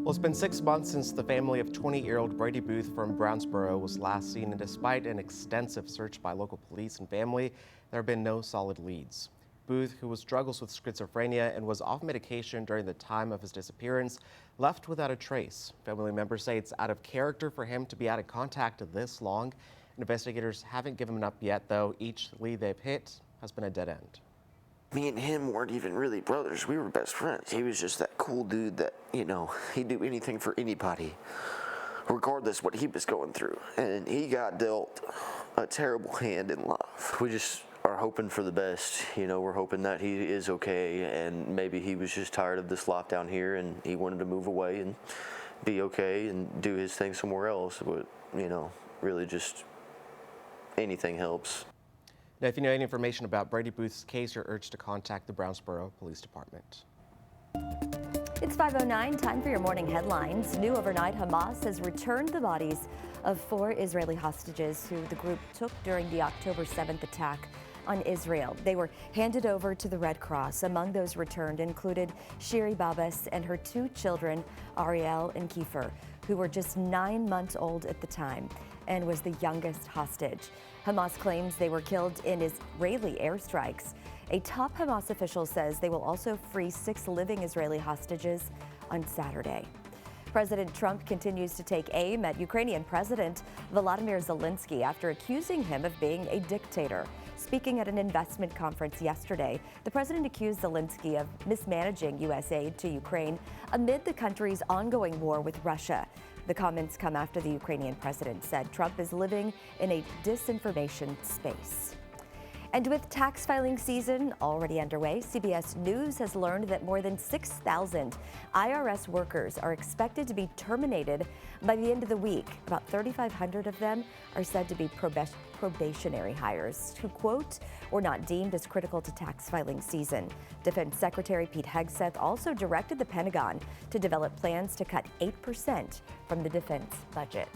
Well, it's been 6 months since the family of 20-year-old Brady Booth from Brownsboro was last seen, and despite an extensive search by local police and family, there have been no solid leads. Booth, who struggles with schizophrenia and was off medication during the time of his disappearance, left without a trace. Family members say it's out of character for him to be out of contact this long. Investigators haven't given him up yet, though. Each lead they've hit has been a dead end. Me and him weren't even really brothers. We were best friends. He was just that cool dude that, he'd do anything for anybody, regardless what he was going through. And he got dealt a terrible hand in life. We just are hoping for the best. We're hoping that he is okay, and maybe he was just tired of this life down here and he wanted to move away and be okay and do his thing somewhere else. But, really just anything helps. Now, if you know any information about Brady Booth's case, you're urged to contact the Brownsboro Police Department. It's 5:09, time for your morning headlines. New overnight, Hamas has returned the bodies of 4 Israeli hostages who the group took during the October 7th attack on Israel. They were handed over to the Red Cross. Among those returned included Shiri Babas and her 2 children, Ariel and Kiefer, who were just 9 months old at the time and was the youngest hostage. Hamas claims they were killed in Israeli airstrikes. A top Hamas official says they will also free 6 living Israeli hostages on Saturday. President Trump continues to take aim at Ukrainian President Volodymyr Zelensky after accusing him of being a dictator. Speaking at an investment conference yesterday, the president accused Zelensky of mismanaging U.S. aid to Ukraine amid the country's ongoing war with Russia. The comments come after the Ukrainian president said Trump is living in a disinformation space. And with tax filing season already underway, CBS News has learned that more than 6,000 IRS workers are expected to be terminated by the end of the week. About 3,500 of them are said to be probationary hires who, quote, were not deemed as critical to tax filing season. Defense Secretary Pete Hegseth also directed the Pentagon to develop plans to cut 8% from the defense budget.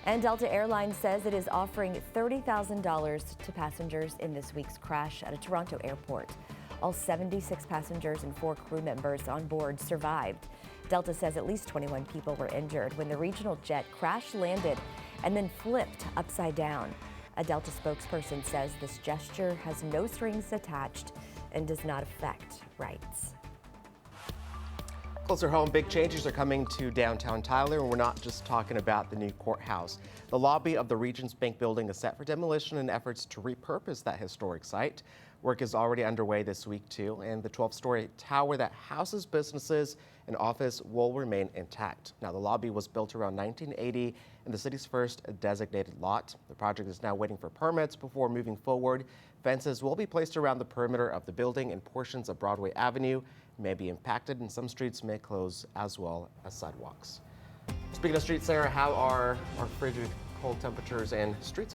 And Delta Airlines says it is offering $30,000 to passengers in this week's crash at a Toronto airport. All 76 passengers and 4 crew members on board survived. Delta says at least 21 people were injured when the regional jet crash-landed and then flipped upside down. A Delta spokesperson says this gesture has no strings attached and does not affect rights. Closer home, big changes are coming to downtown Tyler, and we're not just talking about the new courthouse. The lobby of the Regions Bank building is set for demolition in efforts to repurpose that historic site. Work is already underway this week, too, and the 12-story tower that houses businesses and office will remain intact. Now, the lobby was built around 1980 in the city's first designated lot. The project is now waiting for permits before moving forward. Fences will be placed around the perimeter of the building, and portions of Broadway Avenue may be impacted, and some streets may close, as well as sidewalks. Speaking of streets, Sarah, how are our frigid cold temperatures and streets?